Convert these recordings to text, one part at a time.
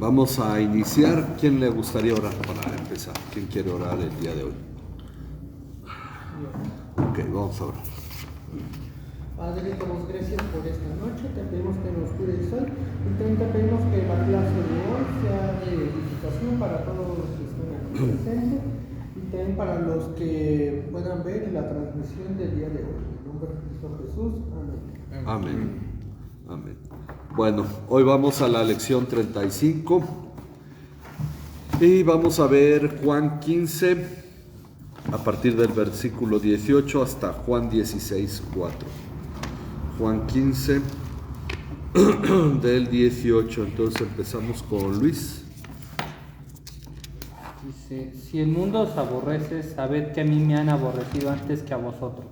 vamos a iniciar. ¿Quién le gustaría orar para empezar? ¿Quién quiere orar el día de hoy? Ok, vamos a orar. Padre, te damos gracias por esta noche, te pedimos que nos cuides hoy y también te pedimos que la clase de hoy sea de edificación para todos los que están aquí presentes y también para los que puedan ver la transmisión del día de hoy. En nombre de Cristo Jesús, amén. Amén. Amén. Bueno, hoy vamos a la lección 35 y vamos a ver Juan 15 a partir del versículo 18 hasta Juan 16, 4. Juan 15 del 18. Entonces empezamos con Luis. Dice: si el mundo os aborrece, sabed que a mí me han aborrecido antes que a vosotros.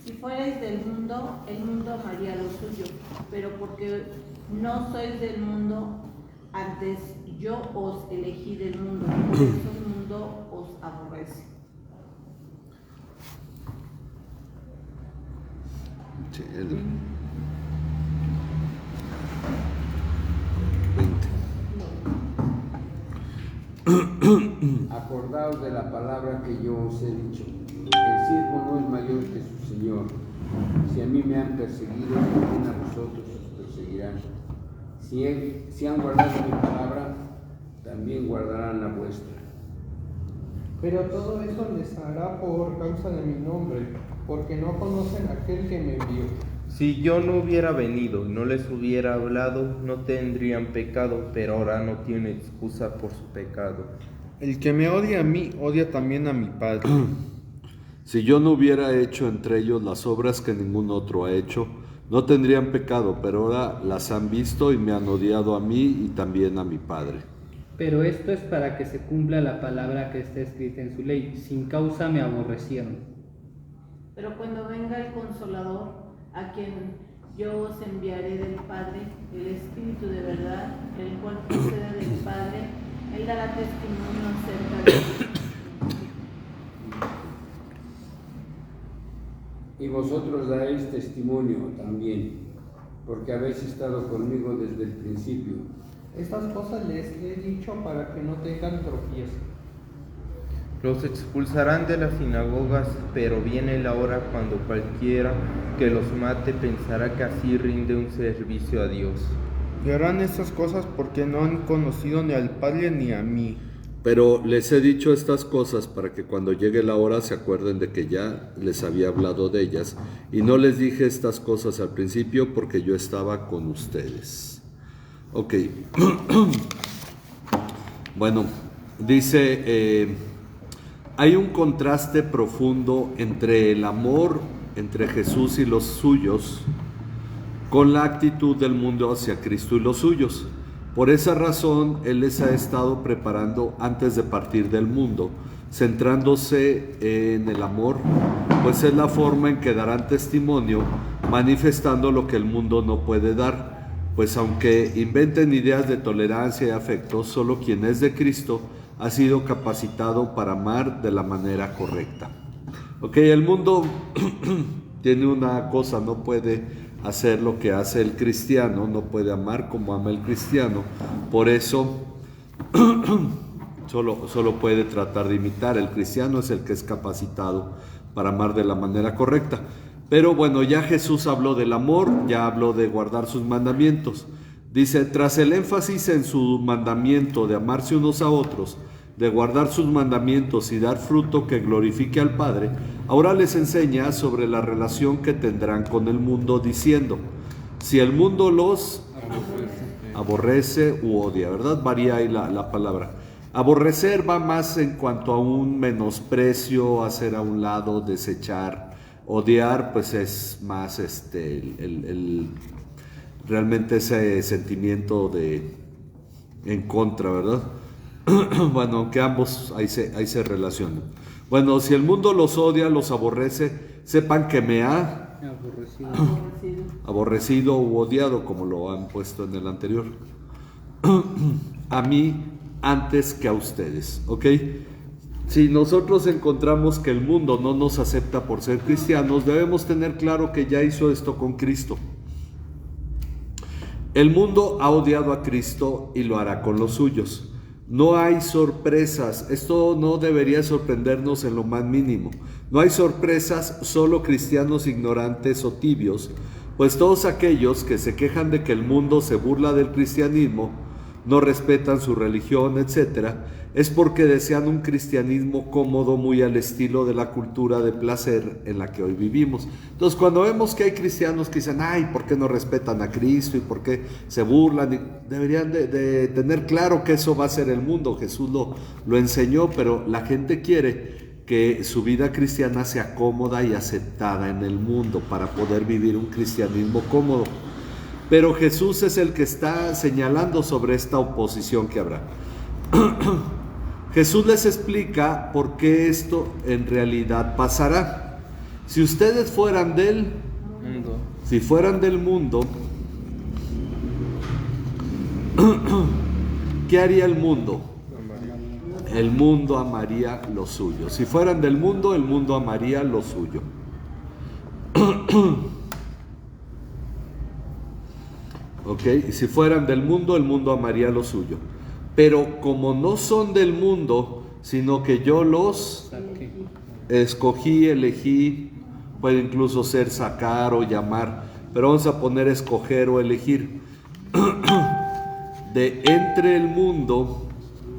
Si fuerais del mundo, el mundo amaría lo suyo, pero porque no sois del mundo, antes yo os elegí del mundo, por eso el mundo os aborrece. Sí, el 20. Acordaos de la palabra que yo os he dicho. El siervo no es mayor que su Señor. Si a mí me han perseguido, también a vosotros os perseguirán. Si han guardado mi palabra, también guardarán la vuestra. Pero todo eso les hará por causa de mi nombre, porque no conocen a aquel que me envió. Si yo no hubiera venido y no les hubiera hablado, no tendrían pecado, pero ahora no tiene excusa por su pecado. El que me odia a mí, odia también a mi Padre. Si yo no hubiera hecho entre ellos las obras que ningún otro ha hecho, no tendrían pecado, pero ahora las han visto y me han odiado a mí y también a mi Padre. Pero esto es para que se cumpla la palabra que está escrita en su ley: sin causa me aborrecieron. Pero cuando venga el Consolador, a quien yo os enviaré del Padre, el Espíritu de verdad, el cual procede del Padre, él dará testimonio acerca de mí. Y vosotros daréis testimonio también, porque habéis estado conmigo desde el principio. Estas cosas les he dicho para que no tengan tropiezo. Los expulsarán de las sinagogas, pero viene la hora cuando cualquiera que los mate pensará que así rinde un servicio a Dios. Y harán estas cosas porque no han conocido ni al Padre ni a mí. Pero les he dicho estas cosas para que cuando llegue la hora se acuerden de que ya les había hablado de ellas. Y no les dije estas cosas al principio porque yo estaba con ustedes. Ok. Bueno, dice, hay un contraste profundo entre el amor entre Jesús y los suyos con la actitud del mundo hacia Cristo y los suyos. Por esa razón, Él les ha estado preparando antes de partir del mundo, centrándose en el amor, pues es la forma en que darán testimonio, manifestando lo que el mundo no puede dar, pues aunque inventen ideas de tolerancia y afecto, solo quien es de Cristo ha sido capacitado para amar de la manera correcta. Ok, el mundo tiene una cosa, no puede hacer lo que hace el cristiano, no puede amar como ama el cristiano, por eso solo puede tratar de imitar. El cristiano es el que es capacitado para amar de la manera correcta. Pero bueno, ya Jesús habló del amor, ya habló de guardar sus mandamientos. Dice, tras el énfasis en su mandamiento de amarse unos a otros, de guardar sus mandamientos y dar fruto que glorifique al Padre, ahora les enseña sobre la relación que tendrán con el mundo, diciendo, si el mundo los aborrece u odia, ¿verdad? Varía ahí la palabra. Aborrecer va más en cuanto a un menosprecio, hacer a un lado, desechar. Odiar, pues es más realmente ese sentimiento de en contra, ¿verdad? Bueno, aunque ambos ahí se relacionan. Bueno, si el mundo los odia, los aborrece, sepan que me ha aborrecido u odiado, como lo han puesto en el anterior, a mí antes que a ustedes, ¿ok? Si nosotros encontramos que el mundo no nos acepta por ser cristianos, debemos tener claro que ya hizo esto con Cristo. El mundo ha odiado a Cristo y lo hará con los suyos. No hay sorpresas, esto no debería sorprendernos en lo más mínimo. No hay sorpresas, solo cristianos ignorantes o tibios, pues todos aquellos que se quejan de que el mundo se burla del cristianismo, no respetan su religión, etc., es porque desean un cristianismo cómodo, muy al estilo de la cultura de placer en la que hoy vivimos. Entonces, cuando vemos que hay cristianos que dicen, ay, ¿por qué no respetan a Cristo? ¿Y por qué se burlan? Deberían de tener claro que eso va a ser el mundo. Jesús lo enseñó, pero la gente quiere que su vida cristiana sea cómoda y aceptada en el mundo para poder vivir un cristianismo cómodo. Pero Jesús es el que está señalando sobre esta oposición que habrá. Jesús les explica por qué esto en realidad pasará. Si ustedes fueran del mundo, si fueran del mundo, ¿qué haría el mundo? El mundo amaría lo suyo. Si fueran del mundo, el mundo amaría lo suyo. Ok, si fueran del mundo, el mundo amaría lo suyo. Pero como no son del mundo, sino que yo los escogí, elegí, puede incluso ser sacar o llamar, pero vamos a poner escoger o elegir. De entre el mundo,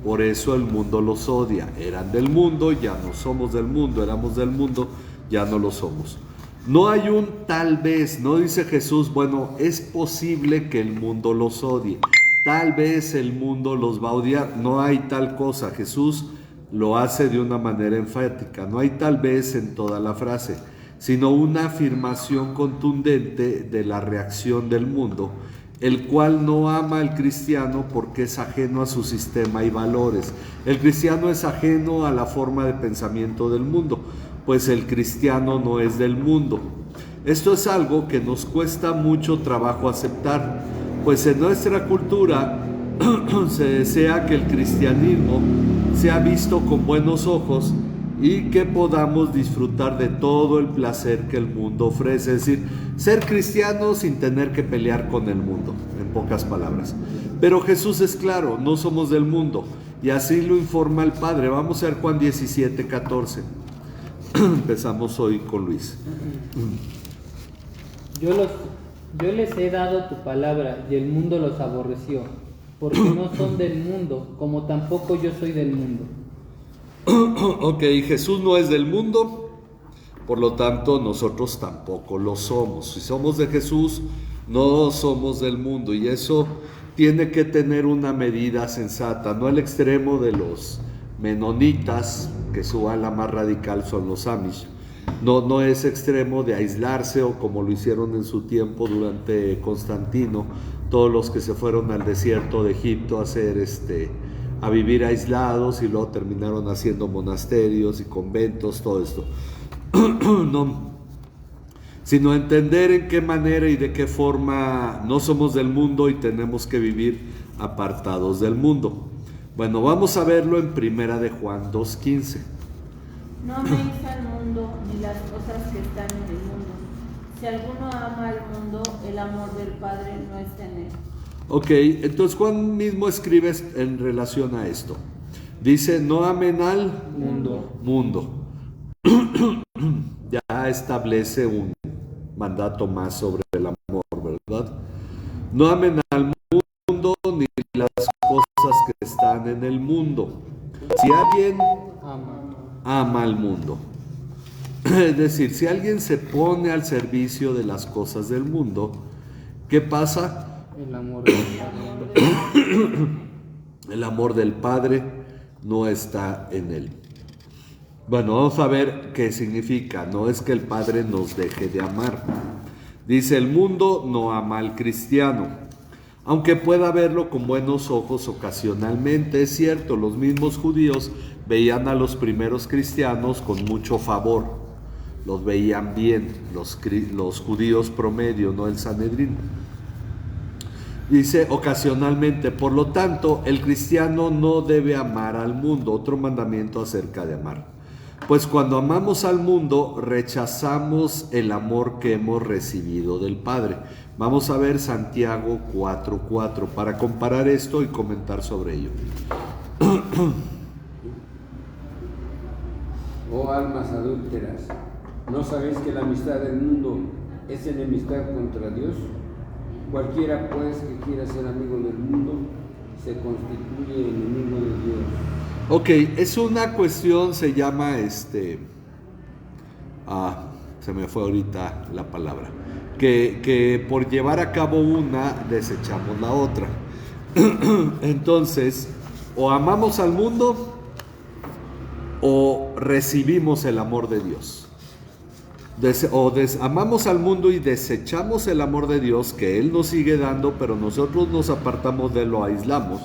por eso el mundo los odia. Eran del mundo, ya no somos del mundo, éramos del mundo, ya no lo somos. No hay un tal vez, no dice Jesús, bueno, es posible que el mundo los odie. Tal vez el mundo los va a odiar, no hay tal cosa. Jesús lo hace de una manera enfática, no hay tal vez en toda la frase, sino una afirmación contundente de la reacción del mundo, el cual no ama al cristiano porque es ajeno a su sistema y valores. El cristiano es ajeno a la forma de pensamiento del mundo, pues el cristiano no es del mundo. Esto es algo que nos cuesta mucho trabajo aceptar, pues en nuestra cultura se desea que el cristianismo sea visto con buenos ojos y que podamos disfrutar de todo el placer que el mundo ofrece, es decir, ser cristiano sin tener que pelear con el mundo, en pocas palabras. Pero Jesús es claro, no somos del mundo, y así lo informa el Padre. Vamos a ver Juan 17:14. Empezamos hoy con Luis. Yo les he dado tu palabra y el mundo los aborreció, porque no son del mundo, como tampoco yo soy del mundo. Ok, Jesús no es del mundo, por lo tanto nosotros tampoco lo somos. Si somos de Jesús, no somos del mundo, y eso tiene que tener una medida sensata, no al extremo de los menonitas, que su ala más radical son los Amish. No es extremo de aislarse, o como lo hicieron en su tiempo durante Constantino, todos los que se fueron al desierto de Egipto a vivir aislados y luego terminaron haciendo monasterios y conventos, todo esto. No, sino entender en qué manera y de qué forma no somos del mundo y tenemos que vivir apartados del mundo. Bueno, vamos a verlo en Primera de Juan 2:15. No améis al mundo ni las cosas que están en el mundo. Si alguno ama al mundo, el amor del Padre no está en él. Ok, entonces Juan mismo escribe en relación a esto. Dice, no amen al mundo. Ya establece un mandato más sobre el amor, ¿verdad? No amen al mundo ni las cosas que están en el mundo. Si alguien ama al mundo, es decir, si alguien se pone al servicio de las cosas del mundo, ¿qué pasa? El amor del Padre no está en él. Bueno, vamos a ver qué significa. No es que el Padre nos deje de amar. Dice, el mundo no ama al cristiano, aunque pueda verlo con buenos ojos ocasionalmente. Es cierto, los mismos judíos veían a los primeros cristianos con mucho favor. Los veían bien, los judíos promedio, no el Sanedrín. Dice ocasionalmente, por lo tanto, el cristiano no debe amar al mundo. Otro mandamiento acerca de amar. Pues cuando amamos al mundo, rechazamos el amor que hemos recibido del Padre. Vamos a ver Santiago 4:4 para comparar esto y comentar sobre ello. Oh almas adúlteras, ¿no sabéis que la amistad del mundo es enemistad contra Dios? Cualquiera pues que quiera ser amigo del mundo se constituye enemigo de Dios. Ok, es una cuestión, se llama se me fue ahorita la palabra, que por llevar a cabo una desechamos la otra. Entonces, o amamos al mundo o recibimos el amor de Dios. Amamos al mundo y desechamos el amor de Dios que Él nos sigue dando, pero nosotros nos apartamos de él, lo aislamos,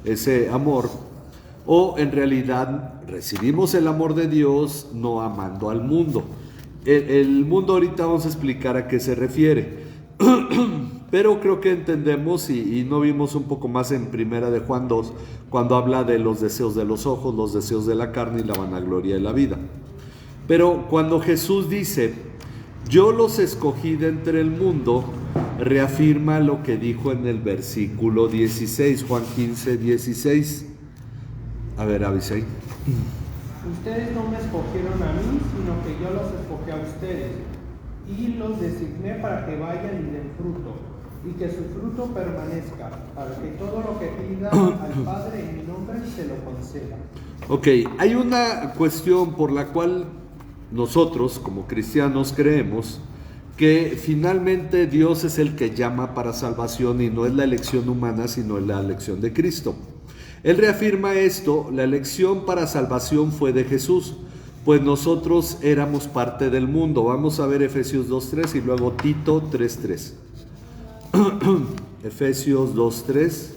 ese amor. O en realidad recibimos el amor de Dios no amando al mundo. El mundo ahorita vamos a explicar a qué se refiere. Pero creo que entendemos y no vimos un poco más en primera de Juan 2, cuando habla de los deseos de los ojos, los deseos de la carne y la vanagloria de la vida. Pero cuando Jesús dice, yo los escogí de entre el mundo, reafirma lo que dijo en el versículo 16, Juan 15:16. A ver, Abisai. Ustedes no me escogieron a mí, sino que yo los escogí a ustedes, y los designé para que vayan y den fruto, y que su fruto permanezca, para que todo lo que pida al Padre en mi nombre se lo conceda. Ok, hay una cuestión por la cual nosotros como cristianos creemos que finalmente Dios es el que llama para salvación y no es la elección humana, sino la elección de Cristo. Él reafirma esto, la elección para salvación fue de Jesús, pues nosotros éramos parte del mundo. Vamos a ver Efesios 2:3 y luego Tito 3:3. Efesios 2:3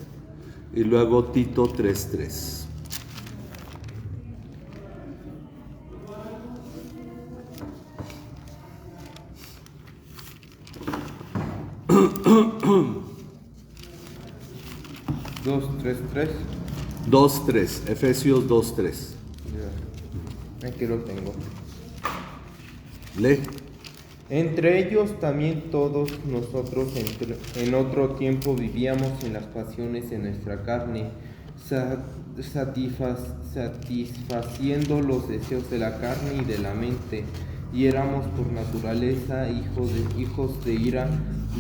y luego Tito 3:3. Dos, 2:3, Efesios 2:3. Aquí lo tengo. Lee. Entre ellos también todos nosotros en otro tiempo vivíamos en las pasiones de nuestra carne, satisfaciendo los deseos de la carne y de la mente, y éramos por naturaleza hijos de ira,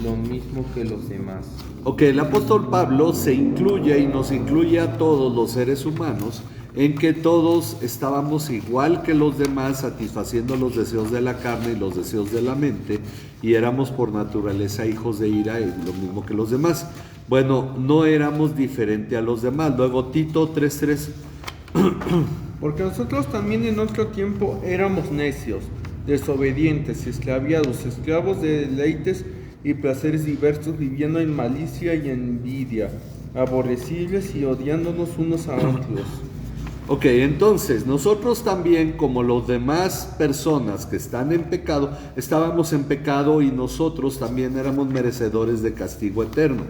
lo mismo que los demás. Ok, el apóstol Pablo se incluye y nos incluye a todos los seres humanos en que todos estábamos igual que los demás, satisfaciendo los deseos de la carne y los deseos de la mente, y éramos por naturaleza hijos de ira, lo mismo que los demás. Bueno, no éramos diferente a los demás. Luego Tito 3:3. Porque nosotros también en otro tiempo éramos necios, desobedientes, extraviados, esclavos de deleites y placeres diversos, viviendo en malicia y envidia, aborrecibles y odiándonos unos a otros. Ok, entonces nosotros también, como los demás personas que están en pecado, estábamos en pecado y nosotros también éramos merecedores de castigo eterno.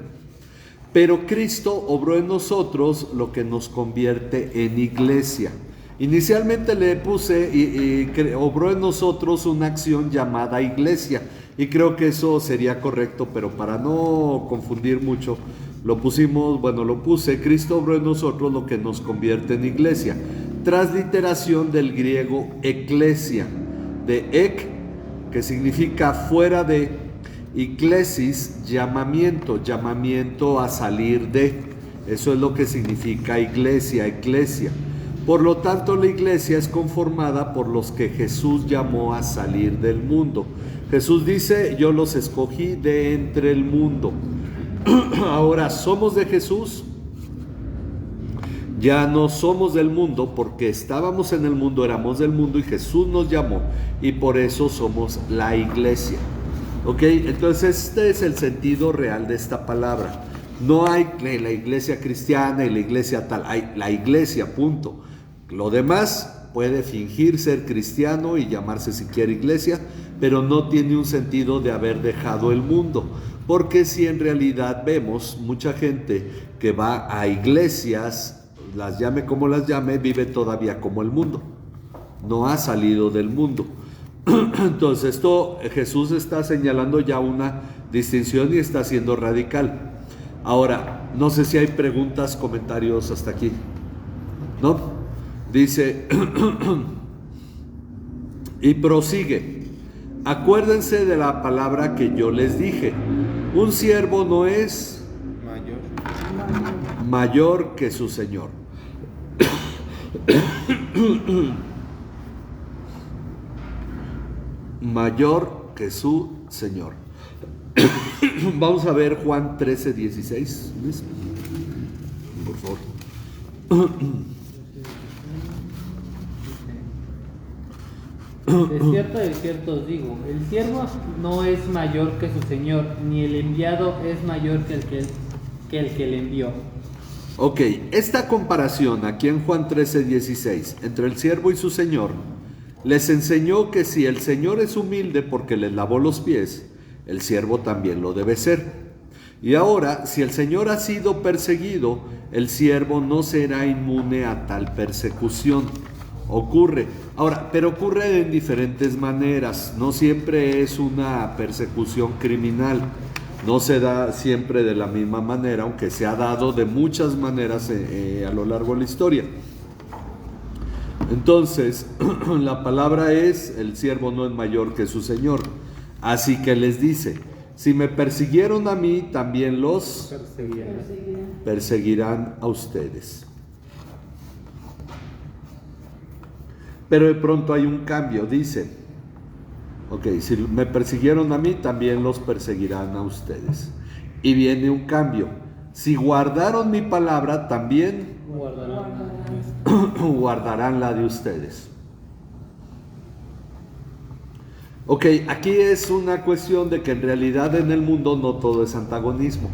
Pero Cristo obró en nosotros lo que nos convierte en iglesia. Inicialmente le puse obró en nosotros una acción llamada iglesia, y creo que eso sería correcto, pero para no confundir mucho, lo puse, Cristo obró en nosotros lo que nos convierte en iglesia. Transliteración del griego eclesia, de ek, que significa fuera de, y klesis, llamamiento a salir de. Eso es lo que significa iglesia, eclesia. Por lo tanto, la iglesia es conformada por los que Jesús llamó a salir del mundo. Jesús dice, yo los escogí de entre el mundo. Ahora, ¿somos de Jesús? Ya no somos del mundo, porque estábamos en el mundo, éramos del mundo y Jesús nos llamó, y por eso somos la iglesia. Ok, entonces este es el sentido real de esta palabra. No hay la iglesia cristiana y la iglesia tal, hay la iglesia, punto. Lo demás puede fingir ser cristiano y llamarse si quiere iglesia, pero no tiene un sentido de haber dejado el mundo. Porque si en realidad vemos mucha gente que va a iglesias, las llame como las llame, vive todavía como el mundo. No ha salido del mundo. Entonces esto Jesús está señalando ya una distinción y está siendo radical. Ahora, no sé si hay preguntas, comentarios hasta aquí. ¿No? Dice, y prosigue, acuérdense de la palabra que yo les dije, un siervo no es mayor que su Señor. Mayor que su Señor. Vamos a ver Juan 13:16. Por favor. De cierto os digo, el siervo no es mayor que su señor, ni el enviado es mayor que el que le envió. Ok, esta comparación aquí en Juan 13:16 entre el siervo y su señor les enseñó que si el señor es humilde porque les lavó los pies, el siervo también lo debe ser. Y ahora, si el señor ha sido perseguido, el siervo no será inmune a tal persecución. Ocurre. Ahora, pero ocurre en diferentes maneras. No siempre es una persecución criminal. No se da siempre de la misma manera, aunque se ha dado de muchas maneras a lo largo de la historia. Entonces, la palabra es, el siervo no es mayor que su señor. Así que les dice, si me persiguieron a mí, también los perseguirán a ustedes. Pero de pronto hay un cambio, dice, ok, si me persiguieron a mí, también los perseguirán a ustedes. Y viene un cambio, si guardaron mi palabra, también guardarán la de ustedes. Ok, aquí es una cuestión de que en realidad en el mundo no todo es antagonismo.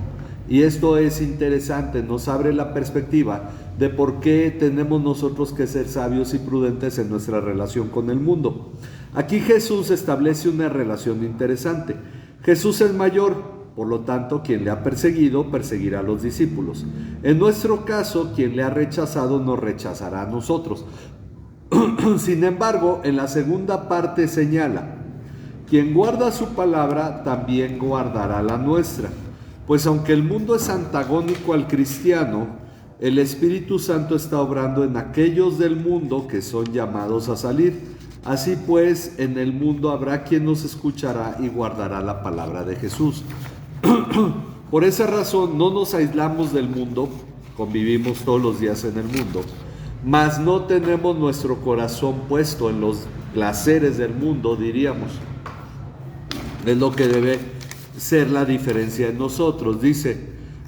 Y esto es interesante, nos abre la perspectiva de por qué tenemos nosotros que ser sabios y prudentes en nuestra relación con el mundo. Aquí Jesús establece una relación interesante. Jesús es mayor, por lo tanto, quien le ha perseguido, perseguirá a los discípulos. En nuestro caso, quien le ha rechazado, nos rechazará a nosotros. Sin embargo, en la segunda parte señala, quien guarda su palabra, también guardará la nuestra. Pues aunque el mundo es antagónico al cristiano, el Espíritu Santo está obrando en aquellos del mundo que son llamados a salir. Así pues, en el mundo habrá quien nos escuchará y guardará la palabra de Jesús. Por esa razón no nos aislamos del mundo, convivimos todos los días en el mundo, mas no tenemos nuestro corazón puesto en los placeres del mundo, diríamos. Es lo que debe ser la diferencia en nosotros. Dice,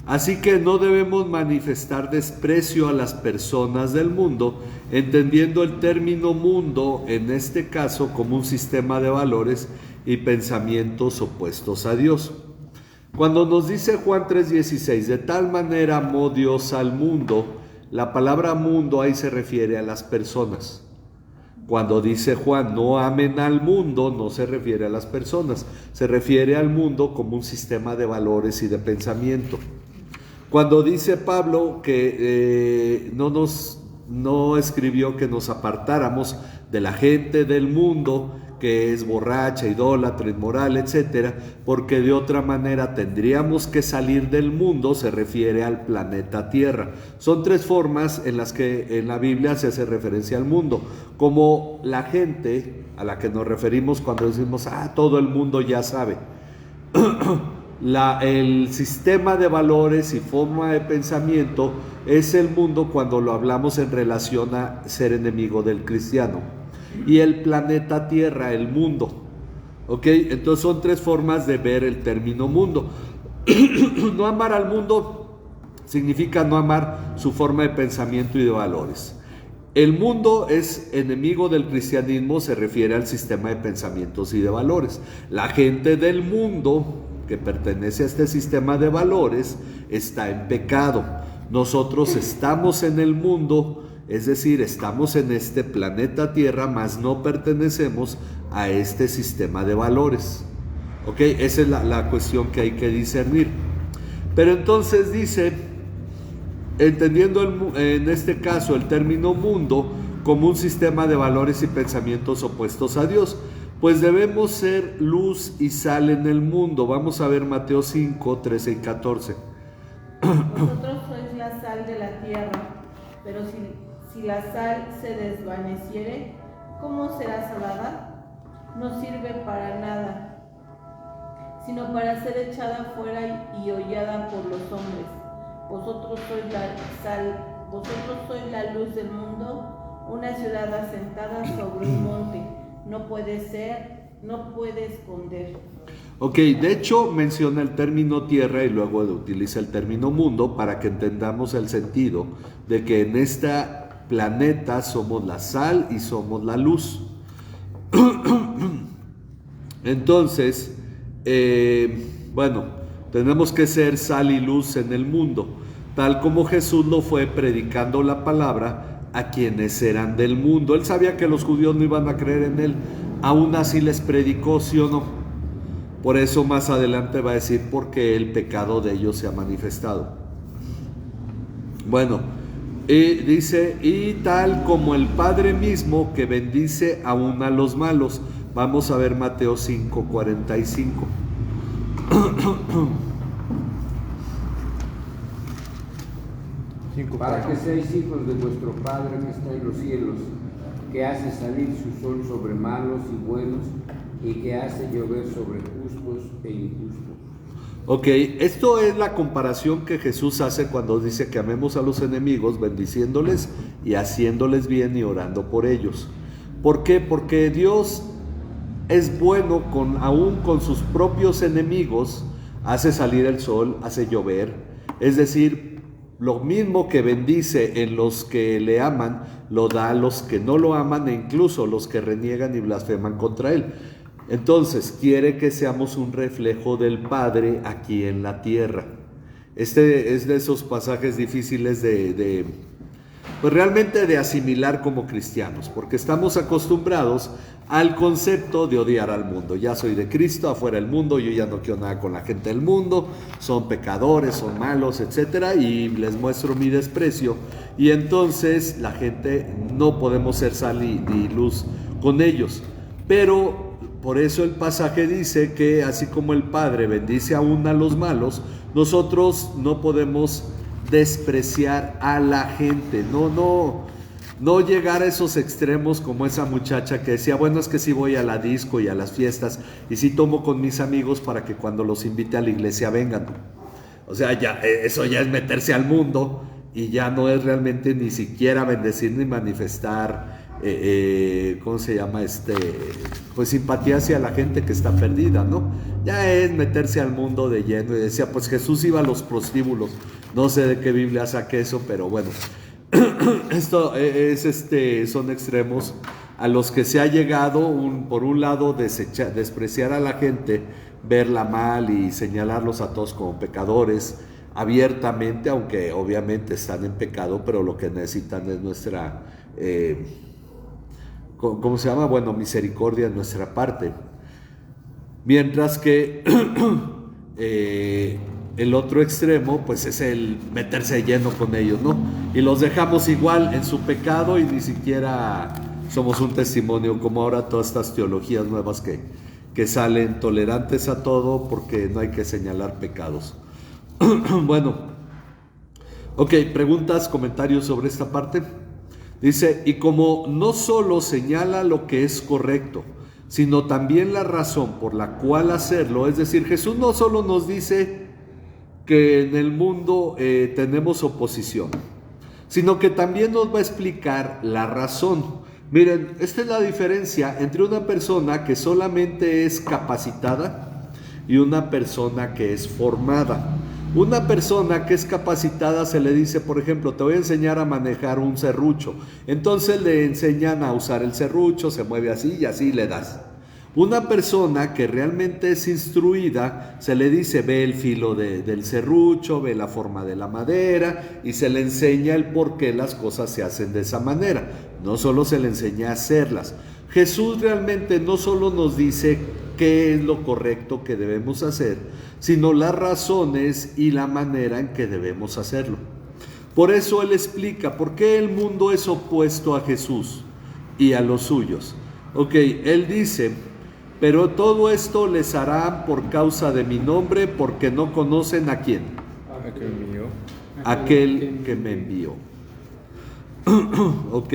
así que no debemos manifestar desprecio a las personas del mundo, entendiendo el término mundo en este caso como un sistema de valores y pensamientos opuestos a Dios. Cuando nos dice Juan 3:16, de tal manera amó Dios al mundo, la palabra mundo ahí se refiere a las personas. Cuando dice Juan, no amen al mundo, no se refiere a las personas, se refiere al mundo como un sistema de valores y de pensamiento. Cuando dice Pablo que no escribió que nos apartáramos de la gente del mundo, que es borracha, idólatra, inmoral, etcétera, porque de otra manera tendríamos que salir del mundo, se refiere al planeta Tierra. Son tres formas en las que en la Biblia se hace referencia al mundo, como la gente a la que nos referimos cuando decimos, todo el mundo ya sabe. El sistema de valores y forma de pensamiento es el mundo cuando lo hablamos en relación a ser enemigo del cristiano. Y el planeta Tierra, el mundo. ¿Ok? Entonces son tres formas de ver el término mundo. No amar al mundo significa no amar su forma de pensamiento y de valores. El mundo es enemigo del cristianismo, se refiere al sistema de pensamientos y de valores. La gente del mundo que pertenece a este sistema de valores está en pecado. Nosotros estamos en el mundo, es decir, estamos en este planeta Tierra, mas no pertenecemos a este sistema de valores. ¿Ok? Esa es la cuestión que hay que discernir. Pero entonces dice, entendiendo en este caso el término mundo como un sistema de valores y pensamientos opuestos a Dios. pues debemos ser luz y sal en el mundo. Vamos a ver Mateo 5, 13 y 14. Vosotros sois la sal de la tierra, pero si la sal se desvaneciere, ¿cómo será salada? No sirve para nada, sino para ser echada fuera y hollada por los hombres. Vosotros sois la sal, vosotros sois la luz del mundo. Una ciudad asentada sobre un monte no puede esconder. Ok, de hecho menciona el término tierra y luego utiliza el término mundo para que entendamos el sentido de que en este planeta somos la sal y somos la luz. Entonces, bueno, tenemos que ser sal y luz en el mundo, tal como Jesús lo fue predicando la palabra a quienes eran del mundo. Él sabía que los judíos no iban a creer en él, aún así les predicó, ¿sí o no? Por eso más adelante va a decir porque el pecado de ellos se ha manifestado. Bueno, dice, y tal como el Padre mismo que bendice aún a los malos. Vamos a ver Mateo 5, 45. Para que seáis hijos de vuestro Padre que está en los cielos, que hace salir su sol sobre malos y buenos, y que hace llover sobre justos e injustos. Ok, esto es la comparación que Jesús hace cuando dice que amemos a los enemigos, bendiciéndoles y haciéndoles bien y orando por ellos. ¿Por qué? Porque Dios es bueno aún con sus propios enemigos, hace salir el sol, hace llover, es decir, lo mismo que bendice en los que le aman, lo da a los que no lo aman e incluso los que reniegan y blasfeman contra él. Entonces, quiere que seamos un reflejo del Padre aquí en la tierra. Este es de esos pasajes difíciles pues realmente de asimilar como cristianos, porque estamos acostumbrados al concepto de odiar al mundo. Ya soy de Cristo, afuera del mundo, yo ya no quiero nada con la gente del mundo, son pecadores, son malos, etcétera, y les muestro mi desprecio. Y entonces la gente no podemos ser sal y luz con ellos. Pero por eso el pasaje dice que así como el Padre bendice aún a los malos, nosotros no podemos despreciar a la gente, no llegar a esos extremos como esa muchacha que decía, bueno, es que sí voy a la disco y a las fiestas y sí tomo con mis amigos para que cuando los invite a la iglesia vengan. O sea, ya eso ya es meterse al mundo y ya no es realmente ni siquiera bendecir ni manifestar ¿cómo se llama? Pues simpatía hacia la gente que está perdida, ¿no? Ya es meterse al mundo de lleno. Y decía, pues Jesús iba a los prostíbulos. No sé de qué Biblia saqué eso, pero bueno. Esto son extremos a los que se ha llegado, por un lado, despreciar a la gente, verla mal y señalarlos a todos como pecadores abiertamente, aunque obviamente están en pecado, pero lo que necesitan es nuestra ¿cómo se llama? Bueno, misericordia en nuestra parte. Mientras que el otro extremo, pues es el meterse lleno con ellos, ¿no? Y los dejamos igual en su pecado y ni siquiera somos un testimonio, como ahora todas estas teologías nuevas que salen tolerantes a todo porque no hay que señalar pecados. Bueno, ok, preguntas, comentarios sobre esta parte. Dice, y como no solo señala lo que es correcto, sino también la razón por la cual hacerlo, es decir, Jesús no solo nos dice que en el mundo tenemos oposición, sino que también nos va a explicar la razón. Miren, esta es la diferencia entre una persona que solamente es capacitada y una persona que es formada. Una persona que es capacitada se le dice, por ejemplo, te voy a enseñar a manejar un serrucho. Entonces le enseñan a usar el serrucho, se mueve así y así le das. Una persona que realmente es instruida, se le dice, ve el filo del serrucho, ve la forma de la madera y se le enseña el por qué las cosas se hacen de esa manera. No solo se le enseña a hacerlas. Jesús realmente no solo nos dice qué es lo correcto que debemos hacer, sino las razones y la manera en que debemos hacerlo. Por eso Él explica por qué el mundo es opuesto a Jesús y a los suyos. Ok, Él dice, pero todo esto les harán por causa de mi nombre, porque no conocen a quién. Aquel que me envió. Ok.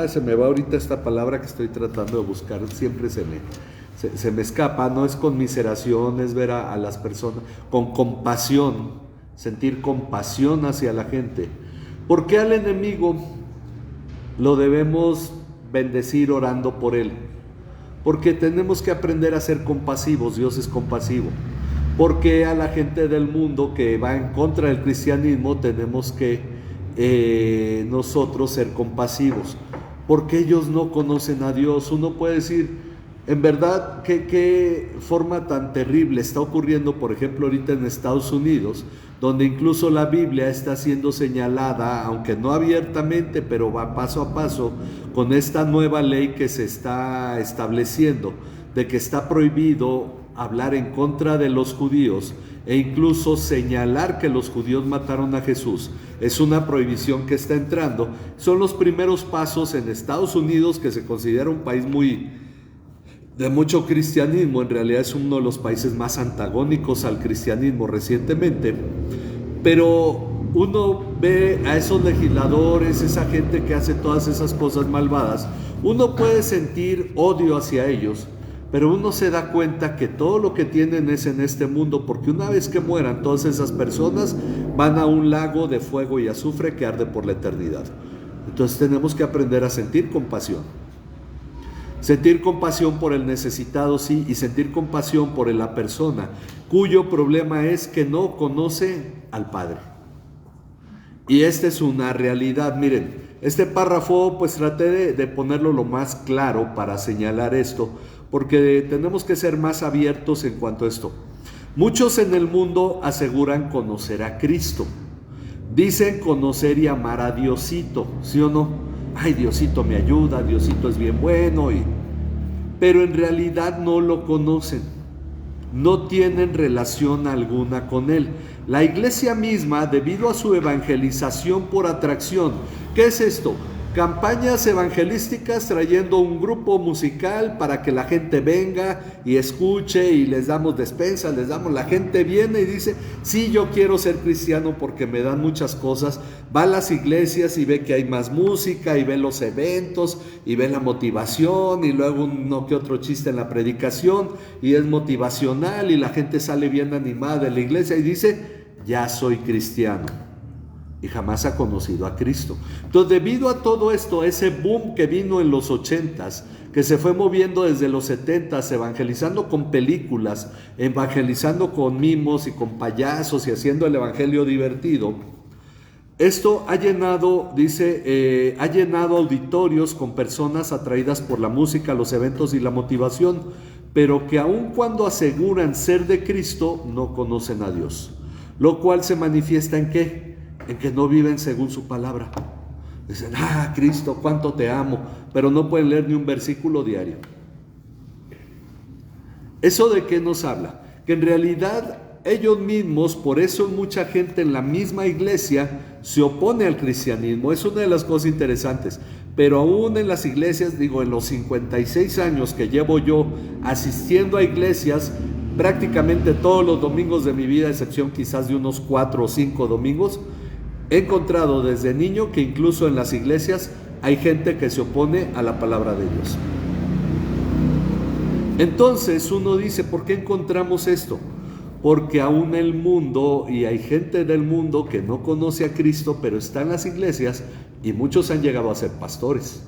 Se me va ahorita esta palabra que estoy tratando de buscar, siempre se me escapa. No es conmiseración, es ver a las personas con compasión, sentir compasión hacia la gente. ¿Por qué al enemigo lo debemos bendecir orando por él? Porque tenemos que aprender a ser compasivos. Dios es compasivo. Porque a la gente del mundo que va en contra del cristianismo tenemos que nosotros ser compasivos, porque ellos no conocen a Dios. Uno puede decir, en verdad, qué forma tan terrible está ocurriendo, por ejemplo, ahorita en Estados Unidos, donde incluso la Biblia está siendo señalada, aunque no abiertamente, pero va paso a paso, con esta nueva ley que se está estableciendo, de que está prohibido hablar en contra de los judíos e incluso señalar que los judíos mataron a Jesús. Es una prohibición que está entrando. Son los primeros pasos en Estados Unidos, que se considera un país de mucho cristianismo. En realidad es uno de los países más antagónicos al cristianismo recientemente. Pero uno ve a esos legisladores, esa gente que hace todas esas cosas malvadas, uno puede sentir odio hacia ellos, pero uno se da cuenta que todo lo que tienen es en este mundo, porque una vez que mueran todas esas personas van a un lago de fuego y azufre que arde por la eternidad. Entonces tenemos que aprender a sentir compasión. Sentir compasión por el necesitado, sí, y sentir compasión por la persona cuyo problema es que no conoce al Padre. Y esta es una realidad. Miren, este párrafo pues traté de ponerlo lo más claro para señalar esto, porque tenemos que ser más abiertos en cuanto a esto. Muchos en el mundo aseguran conocer a Cristo. Dicen conocer y amar a Diosito, ¿sí o no? Ay, Diosito me ayuda, Diosito es bien bueno, pero en realidad no lo conocen. No tienen relación alguna con Él. La iglesia misma, debido a su evangelización por atracción, ¿qué es esto? Campañas evangelísticas trayendo un grupo musical para que la gente venga y escuche, y les damos despensa, la gente viene y dice, sí, yo quiero ser cristiano porque me dan muchas cosas. Va a las iglesias y ve que hay más música, y ve los eventos, y ve la motivación, y luego uno que otro chiste en la predicación, y es motivacional, y la gente sale bien animada de la iglesia y dice, ya soy cristiano. Y jamás ha conocido a Cristo. Entonces, debido a todo esto, ese boom que vino en los 80s, que se fue moviendo desde los 70s, evangelizando con películas, evangelizando con mimos y con payasos y haciendo el evangelio divertido, esto ha llenado, ha llenado auditorios con personas atraídas por la música, los eventos y la motivación, pero que aun cuando aseguran ser de Cristo, no conocen a Dios. Lo cual se manifiesta ¿en qué? En que no viven según su palabra. Dicen, Cristo, cuánto te amo, pero no pueden leer ni un versículo diario. ¿Eso de qué nos habla? Que en realidad ellos mismos, por eso mucha gente en la misma iglesia se opone al cristianismo. Es una de las cosas interesantes. Pero aún en las iglesias, en los 56 años que llevo yo asistiendo a iglesias, prácticamente todos los domingos de mi vida, a excepción quizás de unos 4 o 5 domingos, he encontrado desde niño que incluso en las iglesias hay gente que se opone a la palabra de Dios. Entonces uno dice, ¿por qué encontramos esto? Porque aún el mundo, y hay gente del mundo que no conoce a Cristo, pero está en las iglesias, y muchos han llegado a ser pastores.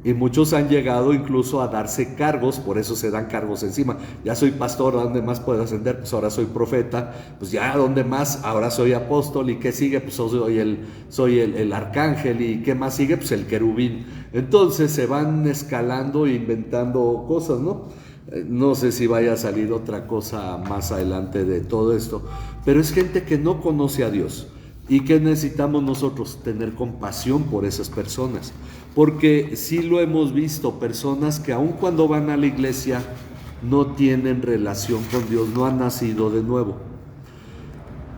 Y muchos han llegado incluso a darse cargos, por eso se dan cargos encima. Ya soy pastor, ¿a dónde más puedo ascender? Pues ahora soy profeta, pues ya, ¿a dónde más? Ahora soy apóstol, ¿y qué sigue? Pues soy el arcángel, ¿y qué más sigue? Pues el querubín. Entonces se van escalando e inventando cosas, ¿no? No sé si vaya a salir otra cosa más adelante de todo esto, pero es gente que no conoce a Dios. ¿Y qué necesitamos nosotros? Tener compasión por esas personas. Porque sí lo hemos visto, personas que aun cuando van a la iglesia no tienen relación con Dios, no han nacido de nuevo.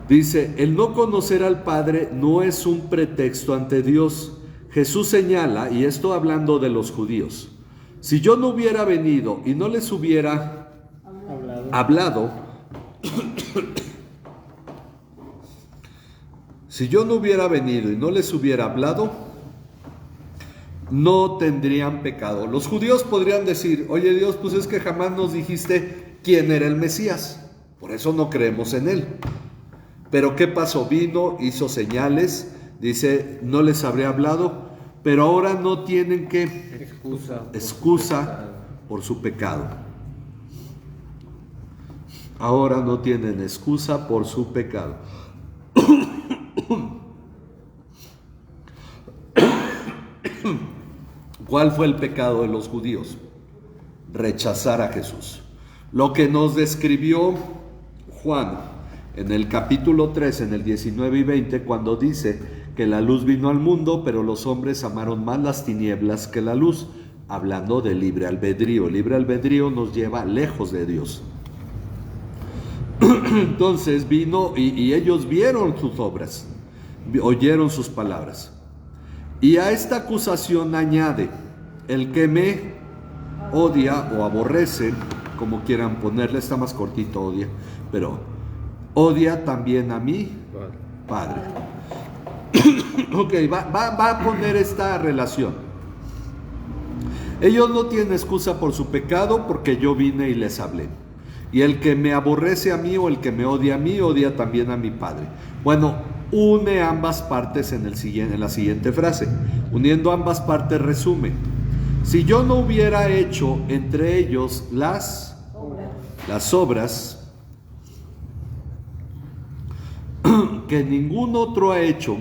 Dice, el no conocer al Padre no es un pretexto ante Dios. Jesús señala, y esto hablando de los judíos, si yo no hubiera venido y no les hubiera hablado, si yo no hubiera venido y no les hubiera hablado, no tendrían pecado. Los judíos podrían decir, oye Dios, pues es que jamás nos dijiste quién era el Mesías, por eso no creemos en él. Pero ¿qué pasó? Vino, hizo señales, dice, no les habría hablado, pero ahora no tienen excusa por su pecado. Ahora no tienen excusa por su pecado. ¿Cuál fue el pecado de los judíos? Rechazar a Jesús. Lo que nos describió Juan en el capítulo 3, en el 19 y 20, cuando dice que la luz vino al mundo, pero los hombres amaron más las tinieblas que la luz, hablando de libre albedrío. El libre albedrío nos lleva lejos de Dios. Entonces vino y ellos vieron sus obras, oyeron sus palabras. Y a esta acusación añade, el que me odia o aborrece, como quieran ponerle, está más cortito odia, pero odia también a mi Padre. Ok, va a poner esta relación. Ellos no tienen excusa por su pecado porque yo vine y les hablé. Y el que me aborrece a mí o el que me odia a mí, odia también a mi Padre. Bueno, une ambas partes en la siguiente frase. Uniendo ambas partes resume. Si yo no hubiera hecho entre ellos las obras que ningún otro ha hecho.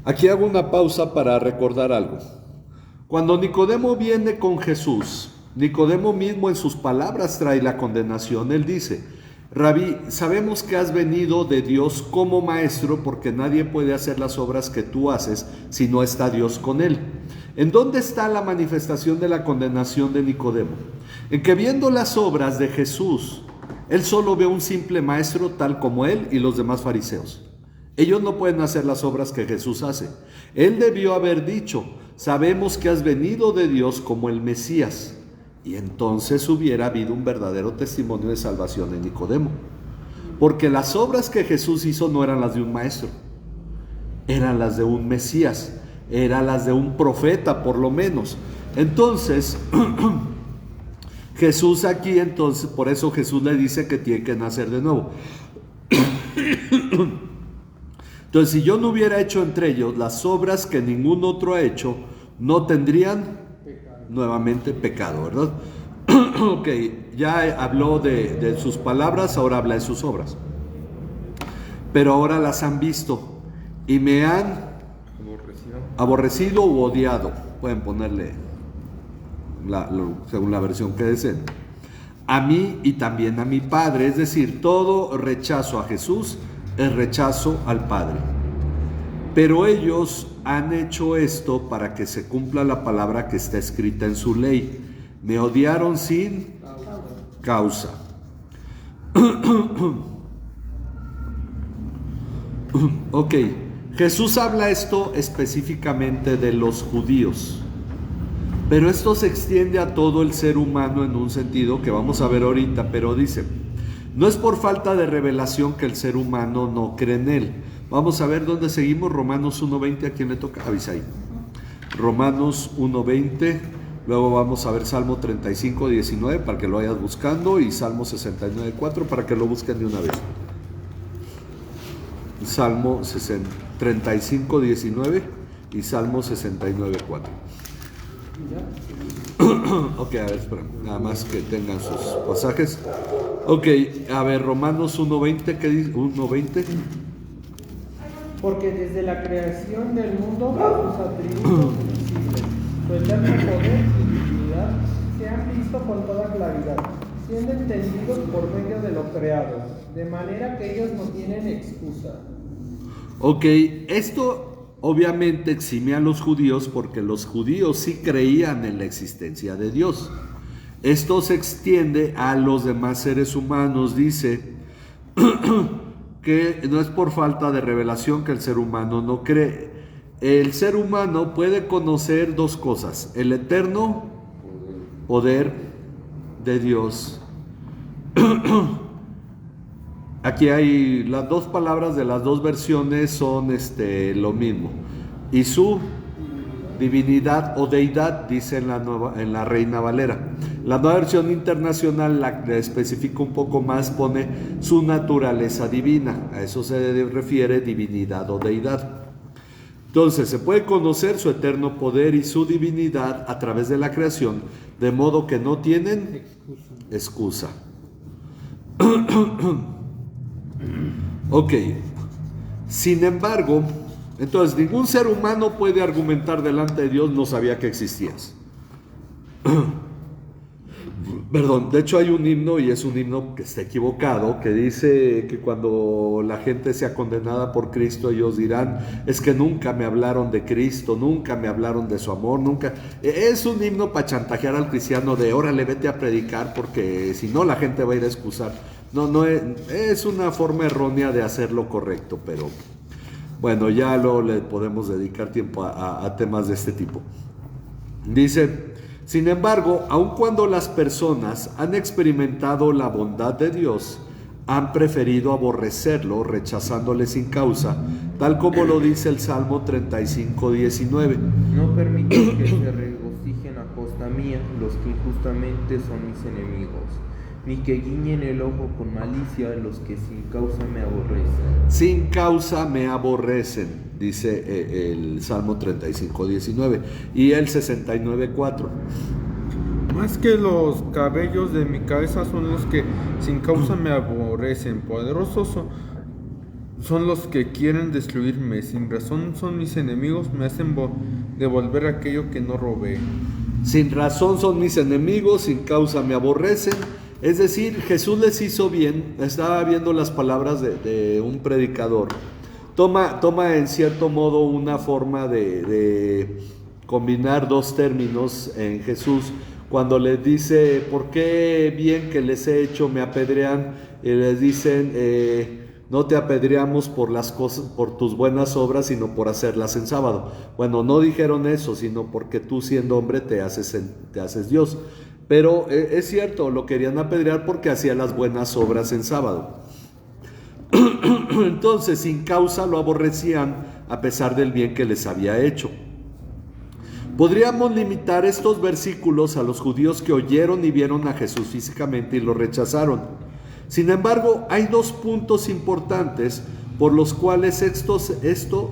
Aquí hago una pausa para recordar algo. Cuando Nicodemo viene con Jesús, Nicodemo mismo en sus palabras trae la condenación. Él dice, Rabí, sabemos que has venido de Dios como maestro, porque nadie puede hacer las obras que tú haces si no está Dios con él. ¿En dónde está la manifestación de la condenación de Nicodemo? En que viendo las obras de Jesús, él solo ve un simple maestro tal como él y los demás fariseos. Ellos no pueden hacer las obras que Jesús hace. Él debió haber dicho, sabemos que has venido de Dios como el Mesías. Y entonces hubiera habido un verdadero testimonio de salvación en Nicodemo. Porque las obras que Jesús hizo no eran las de un maestro, eran las de un Mesías, eran las de un profeta por lo menos. Entonces, Jesús aquí, entonces, por eso Jesús le dice que tiene que nacer de nuevo. Entonces, si yo no hubiera hecho entre ellos las obras que ningún otro ha hecho, no tendrían nuevamente pecado, ¿verdad? Ok, ya habló de sus palabras, ahora habla de sus obras. Pero ahora las han visto y me han aborrecido u odiado. Pueden ponerle según la versión que deseen. A mí y también a mi Padre, es decir, todo rechazo a Jesús es rechazo al Padre. Pero ellos han hecho esto para que se cumpla la palabra que está escrita en su ley. Me odiaron sin causa. Ok, Jesús habla esto específicamente de los judíos, pero esto se extiende a todo el ser humano en un sentido que vamos a ver ahorita, pero dice, no es por falta de revelación que el ser humano no cree en él. Vamos a ver dónde seguimos. Romanos 1:20, ¿a quién le toca? Avisaí. Romanos 1:20, luego vamos a ver Salmo 35:19 para que lo vayas buscando y Salmo 69:4 para que lo busquen de una vez. Salmo 35:19 y Salmo 69:4. Ok, a ver, espera, nada más que tengan sus pasajes. Ok, a ver, Romanos 1:20, ¿qué dice? 1:20. Porque desde la creación del mundo sus atributos invisibles, su eterno poder y dignidad, se han visto con toda claridad, siendo entendidos por medio de lo creado, de manera que ellos no tienen excusa. Ok, esto obviamente exime a los judíos porque los judíos sí creían en la existencia de Dios. Esto se extiende a los demás seres humanos, dice que no es por falta de revelación que el ser humano no cree. El ser humano puede conocer dos cosas: el eterno poder de Dios. Aquí hay las dos palabras de las dos versiones son lo mismo. Y su divinidad o deidad, dice en la Reina Valera. La nueva versión internacional la especifica un poco más, pone su naturaleza divina. A eso se refiere divinidad o deidad. Entonces, se puede conocer su eterno poder y su divinidad a través de la creación, de modo que no tienen excusa. Ok. Sin embargo, entonces ningún ser humano puede argumentar delante de Dios: no sabía que existías. Perdón, de hecho hay un himno, y es un himno que está equivocado, que dice que cuando la gente sea condenada por Cristo, ellos dirán: es que nunca me hablaron de Cristo, nunca me hablaron de su amor, nunca. Es un himno para chantajear al cristiano de: órale, vete a predicar, porque si no la gente va a ir a excusar. No, es una forma errónea de hacer lo correcto, pero bueno, ya le podemos dedicar tiempo a temas de este tipo. Dice: sin embargo, aun cuando las personas han experimentado la bondad de Dios, han preferido aborrecerlo, rechazándole sin causa, tal como lo dice el Salmo 35:19. No permitas que se regocijen a costa mía los que injustamente son mis enemigos, ni que guiñen el ojo con malicia los que sin causa me aborrecen. Sin causa me aborrecen, dice el Salmo 35:19 y el 69:4. Más que los cabellos de mi cabeza son los que sin causa me aborrecen. Poderosos son los que quieren destruirme. Sin razón son mis enemigos, me hacen devolver aquello que no robé. Sin razón son mis enemigos, sin causa me aborrecen. Es decir, Jesús les hizo bien. Estaba viendo las palabras de un predicador. Toma en cierto modo una forma de combinar dos términos en Jesús. Cuando les dice: ¿por qué bien que les he hecho me apedrean? Y les dicen: no te apedreamos por las cosas, por tus buenas obras, sino por hacerlas en sábado. Bueno, no dijeron eso, sino porque tú, siendo hombre, te haces Dios. Pero es cierto, lo querían apedrear porque hacía las buenas obras en sábado. Entonces, sin causa lo aborrecían a pesar del bien que les había hecho. Podríamos limitar estos versículos a los judíos que oyeron y vieron a Jesús físicamente y lo rechazaron. Sin embargo, hay dos puntos importantes por los cuales esto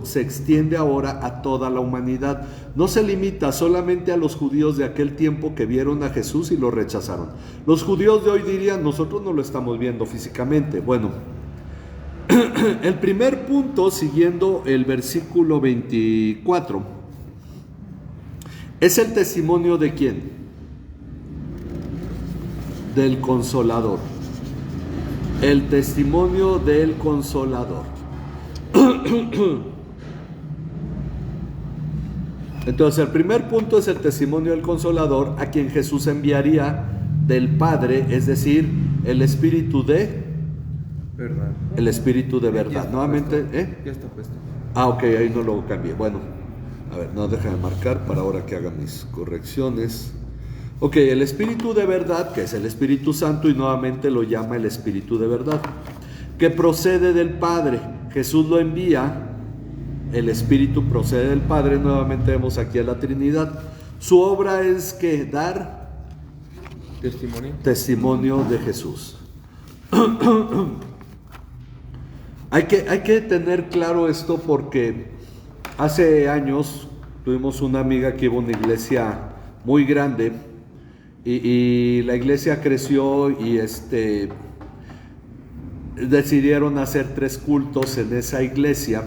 se extiende ahora a toda la humanidad. No se limita solamente a los judíos de aquel tiempo que vieron a Jesús y lo rechazaron. Los judíos de hoy dirían: nosotros no lo estamos viendo físicamente. Bueno, el primer punto, siguiendo el versículo 24, es el testimonio ¿de quién? Del Consolador. El testimonio del Consolador. Entonces, el primer punto es el testimonio del Consolador, a quien Jesús enviaría del Padre, es decir, el Espíritu de verdad. El Espíritu de verdad. Nuevamente, Ya está puesto. Ok, ahí no lo cambié. Bueno, a ver, no, déjame marcar para ahora que haga mis correcciones. Ok, el Espíritu de verdad, que es el Espíritu Santo, y nuevamente lo llama el Espíritu de verdad, que procede del Padre. Jesús lo envía, el Espíritu procede del Padre. Nuevamente vemos aquí a la Trinidad. Su obra es que dar testimonio de Jesús. Hay que tener claro esto, porque hace años tuvimos una amiga que iba a una iglesia muy grande y la iglesia creció y decidieron hacer 3 cultos en esa iglesia.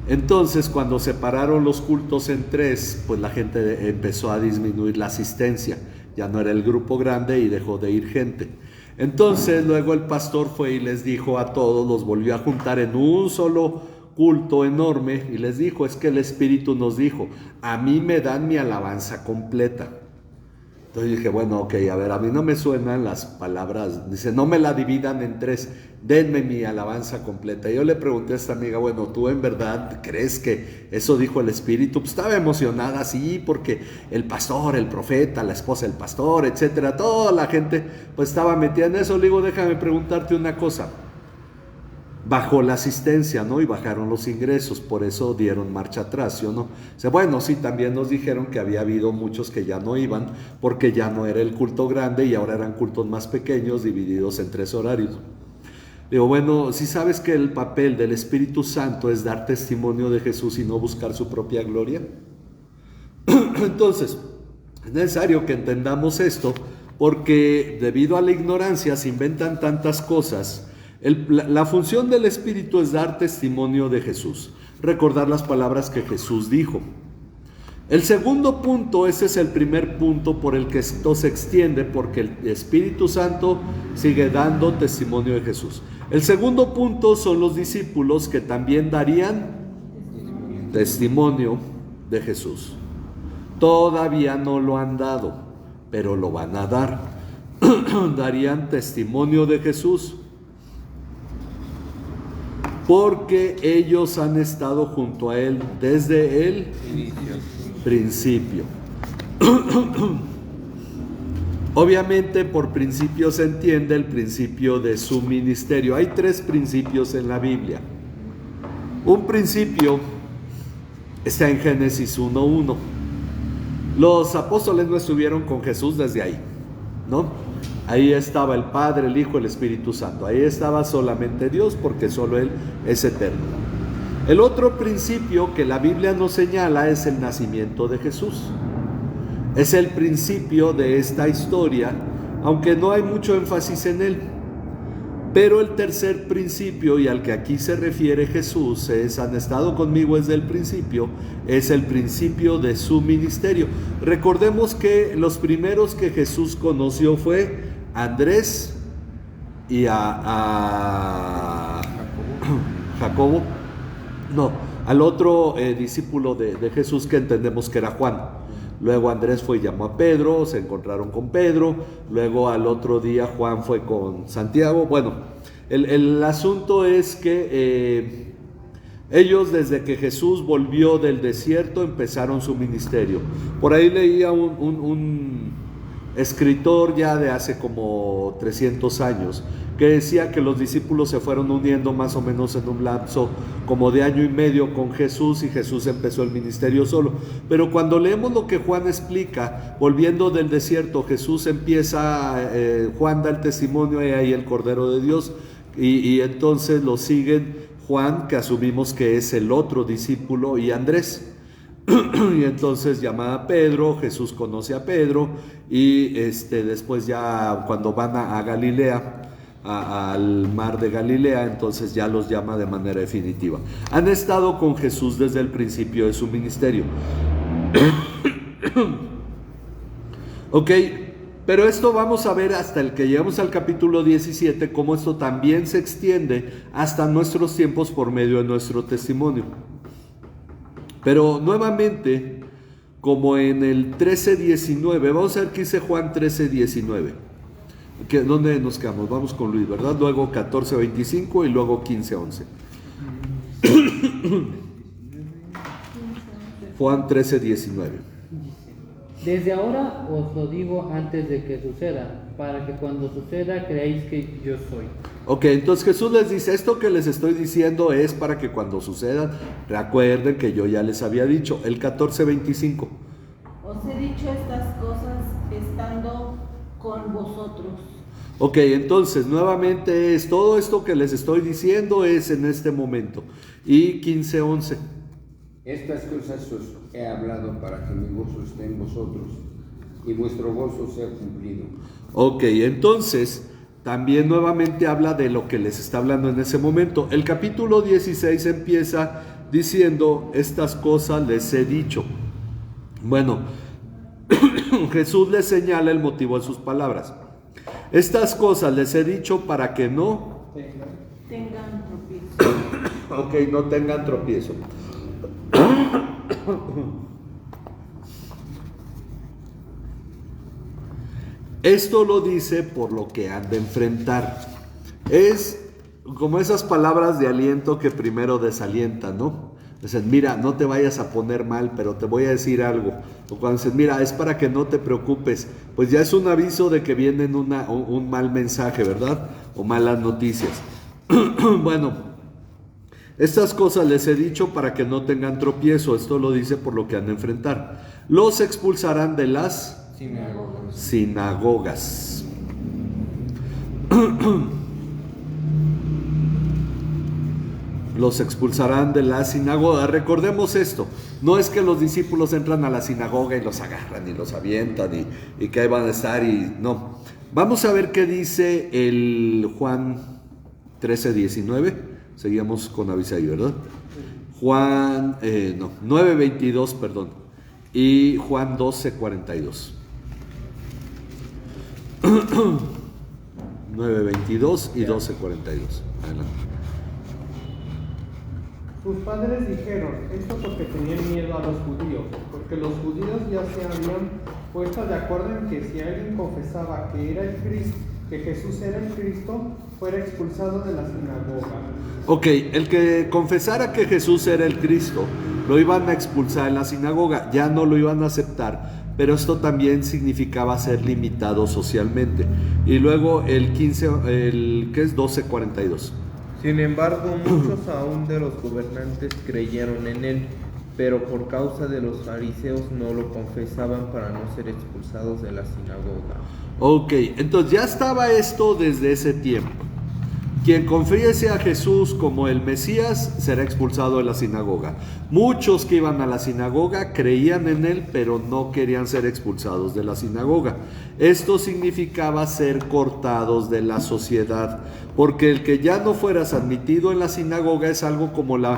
Entonces, cuando separaron los cultos en 3, pues la gente empezó a disminuir la asistencia. Ya no era el grupo grande y dejó de ir gente. Entonces, luego el pastor fue y les dijo a todos, los volvió a juntar en un solo culto enorme y les dijo: es que el Espíritu nos dijo: a mí me dan mi alabanza completa. Entonces dije, bueno, ok, a ver, a mí no me suenan las palabras, dice, no me la dividan en tres, denme mi alabanza completa. Y yo le pregunté a esta amiga, bueno, ¿tú en verdad crees que eso dijo el Espíritu? Pues estaba emocionada, sí, porque el pastor, el profeta, la esposa del pastor, etcétera, toda la gente pues estaba metida en eso. Le digo, déjame preguntarte una cosa. Bajó la asistencia, ¿no? Y bajaron los ingresos, por eso dieron marcha atrás, ¿sí o no? O sea, bueno, sí, también nos dijeron que había habido muchos que ya no iban porque ya no era el culto grande y ahora eran cultos más pequeños divididos en 3 horarios. Digo, bueno, si sabes que el papel del Espíritu Santo es dar testimonio de Jesús y no buscar su propia gloria. Entonces, es necesario que entendamos esto porque debido a la ignorancia se inventan tantas cosas. La función del Espíritu es dar testimonio de Jesús, recordar las palabras que Jesús dijo. El segundo punto, ese es el primer punto por el que esto se extiende, porque el Espíritu Santo sigue dando testimonio de Jesús. El segundo punto son los discípulos que también darían testimonio de Jesús. Todavía no lo han dado, pero lo van a dar. Darían testimonio de Jesús. Porque ellos han estado junto a Él desde el principio. Obviamente por principio se entiende el principio de su ministerio. Hay 3 principios en la Biblia. Un principio está en Génesis 1:1. Los apóstoles no estuvieron con Jesús desde ahí, ¿no? Ahí estaba el Padre, el Hijo, el Espíritu Santo. Ahí estaba solamente Dios, porque solo Él es eterno. El otro principio que la Biblia nos señala es el nacimiento de Jesús. Es el principio de esta historia, aunque no hay mucho énfasis en él. Pero el tercer principio, y al que aquí se refiere Jesús, es: han estado conmigo desde el principio, es el principio de su ministerio. Recordemos que los primeros que Jesús conoció fue Andrés y a Jacobo, no, al otro discípulo de Jesús que entendemos que era Juan. Luego Andrés fue y llamó a Pedro, se encontraron con Pedro, luego al otro día Juan fue con Santiago. Bueno, el asunto es que ellos desde que Jesús volvió del desierto empezaron su ministerio. Por ahí leía un escritor ya de hace como 300 años que decía que los discípulos se fueron uniendo más o menos en un lapso como de 1 año y medio con Jesús, y Jesús empezó el ministerio solo. Pero cuando leemos lo que Juan explica, volviendo del desierto, Jesús empieza, Juan da el testimonio, y ahí el Cordero de Dios, y entonces lo siguen Juan, que asumimos que es el otro discípulo, y Andrés. Y entonces llama a Pedro, Jesús conoce a Pedro, y después ya cuando van a Galilea, al mar de Galilea, entonces ya los llama de manera definitiva. Han estado con Jesús desde el principio de su ministerio. Ok, pero esto vamos a ver hasta el que llegamos al capítulo 17, cómo esto también se extiende hasta nuestros tiempos por medio de nuestro testimonio. Pero nuevamente, como en el 13:19, vamos a ver qué dice Juan 13:19. ¿Dónde nos quedamos? Vamos con Luis, ¿verdad? Luego 14:25 y luego 15:11. Juan 13:19. Desde ahora os lo digo antes de que suceda, para que cuando suceda creáis que yo soy. Ok, entonces Jesús les dice: esto que les estoy diciendo es para que cuando suceda recuerden que yo ya les había dicho. El 14:25. Os he dicho estas cosas estando con vosotros. Ok, entonces nuevamente es todo esto que les estoy diciendo es en este momento. Y 15:11. Estas cosas os he hablado para que mi gozo esté en vosotros y vuestro gozo sea cumplido. Ok, entonces también nuevamente habla de lo que les está hablando en ese momento. El capítulo 16 empieza diciendo: estas cosas les he dicho. Bueno, Jesús les señala el motivo de sus palabras. Estas cosas les he dicho para que no tengan tropiezo. Ok, no tengan tropiezo. Esto lo dice por lo que han de enfrentar. Es como esas palabras de aliento que primero desalientan, ¿no? Dicen, mira, no te vayas a poner mal, pero te voy a decir algo. O cuando dicen, mira, es para que no te preocupes, pues ya es un aviso de que viene un mal mensaje, ¿verdad? O malas noticias. Bueno, estas cosas les he dicho para que no tengan tropiezo. Esto lo dice por lo que han de enfrentar. Los expulsarán de las sinagogas. Los expulsarán de la sinagoga. Recordemos esto, no es que los discípulos entran a la sinagoga y los agarran y los avientan y que ahí van a estar y no. Vamos a ver qué dice el Juan 13:19. Seguimos con Abisai, ¿verdad? Juan 9:22, perdón, y Juan 12:42. 9:22 y 12:42. Adelante. Sus padres dijeron esto porque tenían miedo a los judíos, porque los judíos ya se habían puesto de acuerdo en que si alguien confesaba que era el Cristo, que Jesús era el Cristo, fuera expulsado de la sinagoga. Ok, el que confesara que Jesús era el Cristo, lo iban a expulsar en la sinagoga, ya no lo iban a aceptar, pero esto también significaba ser limitado socialmente. Y luego el 12:42. Sin embargo, muchos aún de los gobernantes creyeron en él, pero por causa de los fariseos no lo confesaban para no ser expulsados de la sinagoga. Ok, entonces ya estaba esto desde ese tiempo. Quien confiese a Jesús como el Mesías será expulsado de la sinagoga. Muchos que iban a la sinagoga creían en él, pero no querían ser expulsados de la sinagoga. Esto significaba ser cortados de la sociedad, porque el que ya no fueras admitido en la sinagoga es algo como la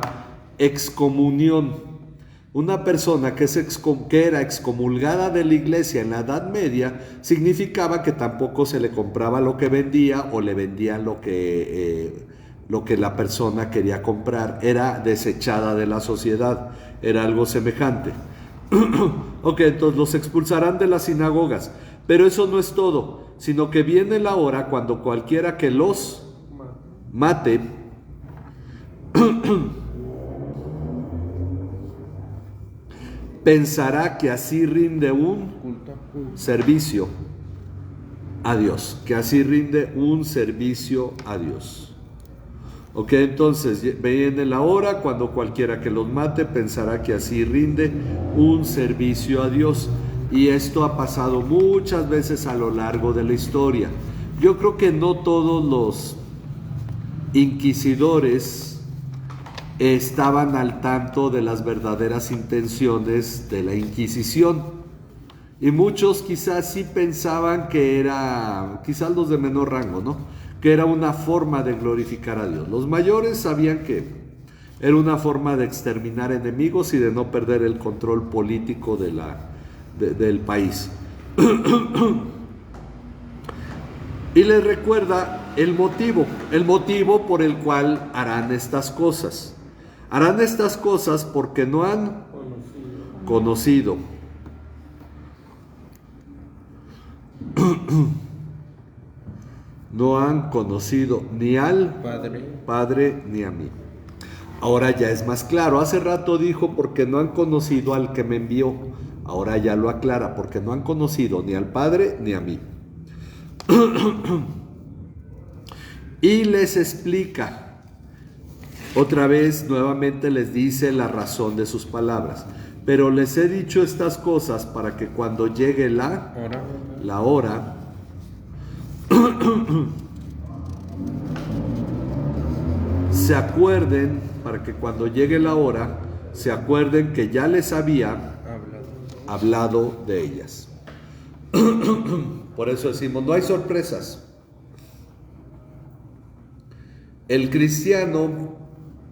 excomunión. Una persona que era excomulgada de la iglesia en la Edad Media significaba que tampoco se le compraba lo que vendía o le vendían lo que la persona quería comprar. Era desechada de la sociedad, era algo semejante. Ok, entonces los expulsarán de las sinagogas, pero eso no es todo, sino que viene la hora cuando cualquiera que los mate pensará que así rinde un servicio a Dios, que así rinde un servicio a Dios. Ok, entonces viene la hora cuando cualquiera que los mate pensará que así rinde un servicio a Dios. Y esto ha pasado muchas veces a lo largo de la historia. Yo creo que no todos los inquisidores estaban al tanto de las verdaderas intenciones de la Inquisición, y muchos quizás sí pensaban que era, quizás los de menor rango, ¿no?, que era una forma de glorificar a Dios. Los mayores sabían que era una forma de exterminar enemigos y de no perder el control político del país. Y les recuerda el motivo por el cual harán estas cosas. Harán estas cosas porque no han conocido. No han conocido ni al Padre ni a mí. Ahora ya es más claro. Hace rato dijo porque no han conocido al que me envió. Ahora ya lo aclara, porque no han conocido ni al Padre ni a mí. Y les explica. Otra vez, nuevamente les dice la razón de sus palabras. Pero les he dicho estas cosas para que cuando llegue la hora, se acuerden, para que cuando llegue la hora, se acuerden que ya les había hablado de ellas. Por eso decimos, no hay sorpresas. El cristiano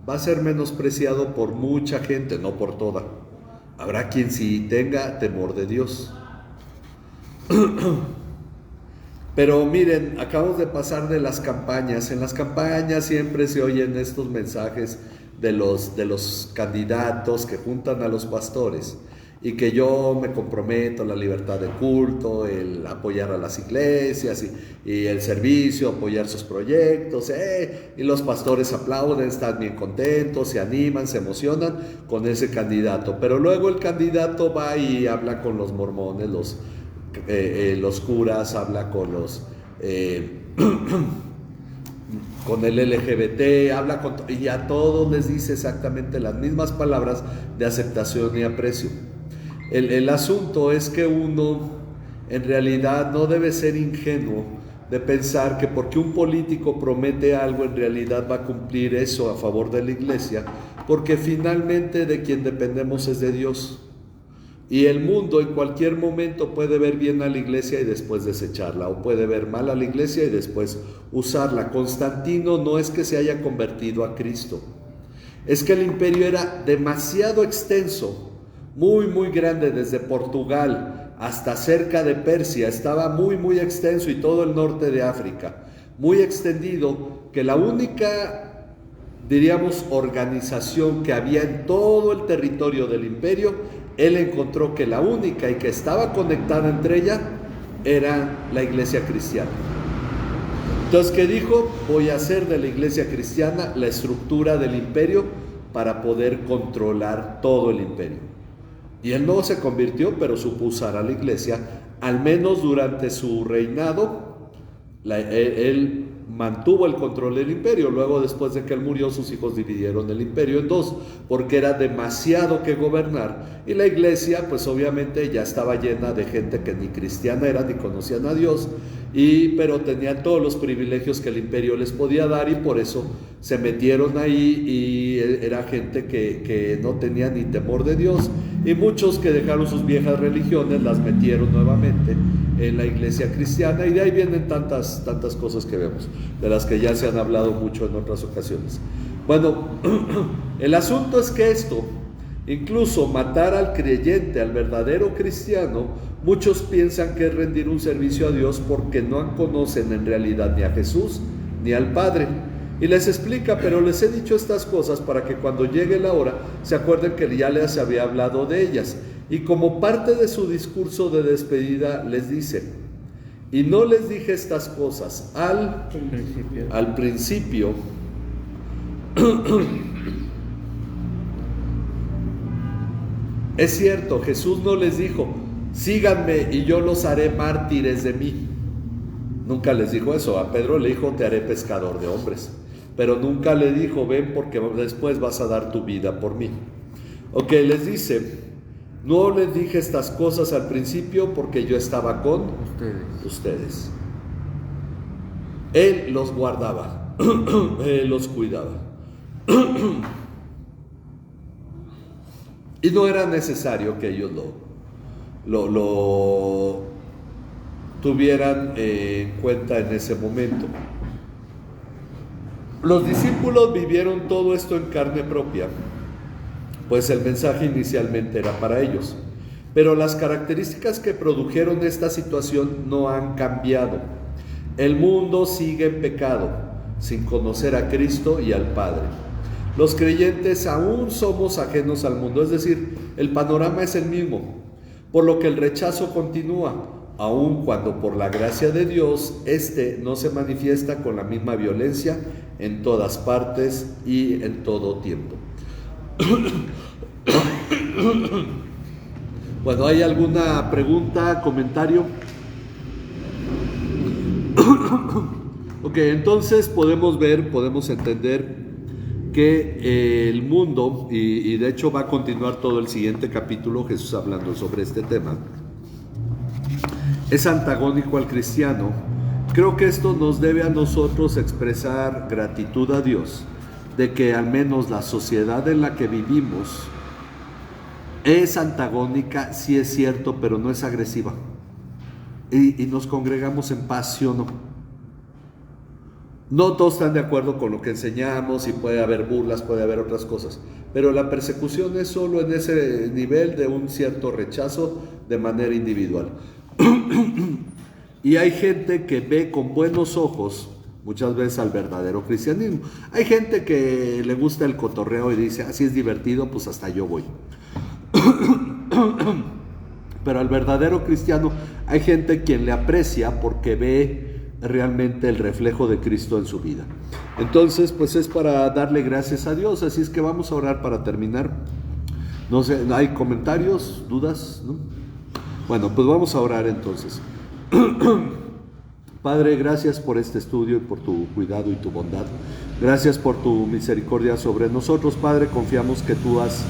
va a ser menospreciado por mucha gente, no por toda. Habrá quien sí tenga temor de Dios. Pero miren, acabamos de pasar de las campañas. En las campañas siempre se oyen estos mensajes de los candidatos que juntan a los pastores y que yo me comprometo a la libertad de culto, el apoyar a las iglesias y el servicio, apoyar sus proyectos, y los pastores aplauden, están bien contentos, se animan, se emocionan con ese candidato, pero luego el candidato va y habla con los mormones, los curas, habla con los con el LGBT, habla y a todos les dice exactamente las mismas palabras de aceptación y aprecio. El asunto es que uno en realidad no debe ser ingenuo de pensar que porque un político promete algo en realidad va a cumplir eso a favor de la iglesia, porque finalmente de quien dependemos es de Dios. Y el mundo en cualquier momento puede ver bien a la iglesia y después desecharla, o puede ver mal a la iglesia y después usarla. Constantino no es que se haya convertido a Cristo, es que el imperio era demasiado extenso, muy muy grande, desde Portugal hasta cerca de Persia, estaba muy extenso, y todo el norte de África, muy extendido, que la única, diríamos, organización que había en todo el territorio del imperio, él encontró que la única y que estaba conectada entre ella era la iglesia cristiana. Entonces, ¿qué dijo? Voy a hacer de la iglesia cristiana la estructura del imperio para poder controlar todo el imperio. Y él no se convirtió, pero supo usar a la iglesia, al menos durante su reinado. Él mantuvo el control del imperio. Luego, después de que él murió, sus hijos dividieron el imperio en dos, porque era demasiado que gobernar, y la iglesia pues obviamente ya estaba llena de gente que ni cristiana era, ni conocían a Dios, pero tenían todos los privilegios que el imperio les podía dar, y por eso se metieron ahí, y era gente que no tenía ni temor de Dios, y muchos que dejaron sus viejas religiones las metieron nuevamente en la iglesia cristiana, y de ahí vienen tantas cosas que vemos, de las que ya se han hablado mucho en otras ocasiones. Bueno, el asunto es que esto, incluso matar al creyente, al verdadero cristiano, muchos piensan que es rendir un servicio a Dios, porque no conocen en realidad ni a Jesús ni al Padre. Y les explica: pero les he dicho estas cosas para que cuando llegue la hora se acuerden que ya les había hablado de ellas. Y como parte de su discurso de despedida les dice: y no les dije estas cosas al principio. Es cierto, Jesús no les dijo: síganme y yo los haré mártires de mí. Nunca les dijo eso. A Pedro le dijo: te haré pescador de hombres. Pero nunca le dijo: ven, porque después vas a dar tu vida por mí. Ok, les dice: no les dije estas cosas al principio porque yo estaba con ustedes. Él los guardaba, Él los cuidaba. Y no era necesario que ellos lo tuvieran en cuenta en ese momento. Los discípulos vivieron todo esto en carne propia, pues el mensaje inicialmente era para ellos. Pero las características que produjeron esta situación no han cambiado. El mundo sigue en pecado, sin conocer a Cristo y al Padre. Los creyentes aún somos ajenos al mundo, es decir, el panorama es el mismo, por lo que el rechazo continúa, aun cuando por la gracia de Dios no se manifiesta con la misma violencia en todas partes y en todo tiempo. Bueno, ¿hay alguna pregunta, comentario? Ok, entonces podemos entender que el mundo, y de hecho va a continuar todo el siguiente capítulo Jesús hablando sobre este tema, es antagónico al cristiano. Creo que esto nos debe a nosotros expresar gratitud a Dios de que al menos la sociedad en la que vivimos es antagónica, sí es cierto, pero no es agresiva, y nos congregamos en paz, ¿sí o no? No todos están de acuerdo con lo que enseñamos, y puede haber burlas, puede haber otras cosas, pero la persecución es solo en ese nivel de un cierto rechazo de manera individual. Y hay gente que ve con buenos ojos muchas veces al verdadero cristianismo. Hay gente que le gusta el cotorreo y dice: así es divertido, pues hasta yo voy. Pero al verdadero cristiano hay gente quien le aprecia porque ve realmente el reflejo de Cristo en su vida. Entonces, pues es para darle gracias a Dios, así es que vamos a orar para terminar. No sé, ¿hay comentarios, dudas? ¿No? Bueno, pues vamos a orar entonces. Padre, gracias por este estudio y por tu cuidado y tu bondad. Gracias por tu misericordia sobre nosotros, Padre. Confiamos que tú has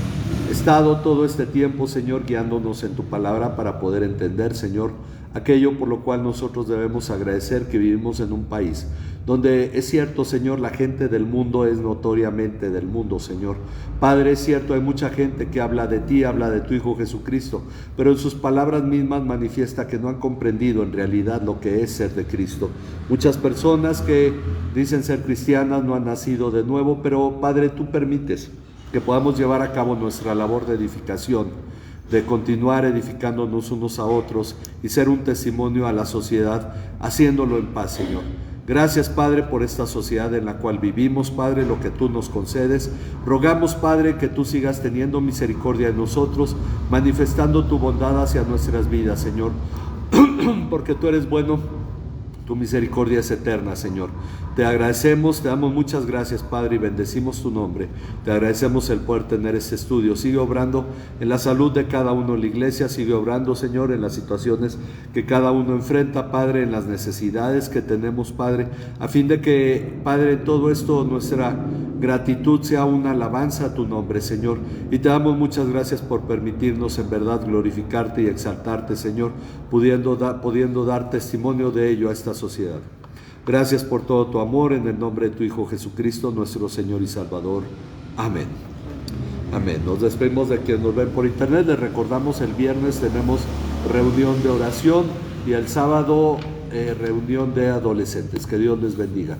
estado todo este tiempo, Señor, guiándonos en tu palabra para poder entender, Señor, aquello por lo cual nosotros debemos agradecer que vivimos en un país donde es cierto, Señor, la gente del mundo es notoriamente del mundo, Señor. Padre, es cierto, hay mucha gente que habla de ti, habla de tu Hijo Jesucristo, pero en sus palabras mismas manifiesta que no han comprendido en realidad lo que es ser de Cristo. Muchas personas que dicen ser cristianas no han nacido de nuevo, pero Padre, tú permites que podamos llevar a cabo nuestra labor de edificación, de continuar edificándonos unos a otros y ser un testimonio a la sociedad, haciéndolo en paz, Señor. Gracias, Padre, por esta sociedad en la cual vivimos, Padre, lo que tú nos concedes. Rogamos, Padre, que tú sigas teniendo misericordia de nosotros, manifestando tu bondad hacia nuestras vidas, Señor, porque tú eres bueno, tu misericordia es eterna, Señor. Te agradecemos, te damos muchas gracias, Padre, y bendecimos tu nombre. Te agradecemos el poder tener este estudio. Sigue obrando en la salud de cada uno en la iglesia, sigue obrando, Señor, en las situaciones que cada uno enfrenta, Padre, en las necesidades que tenemos, Padre, a fin de que, Padre, en todo esto nuestra gratitud sea una alabanza a tu nombre, Señor. Y te damos muchas gracias por permitirnos en verdad glorificarte y exaltarte, Señor, pudiendo dar testimonio de ello a esta sociedad. Gracias por todo tu amor, en el nombre de tu Hijo Jesucristo, nuestro Señor y Salvador. Amén. Amén. Nos despedimos de quienes nos ven por internet. Les recordamos, el viernes tenemos reunión de oración y el sábado reunión de adolescentes. Que Dios les bendiga.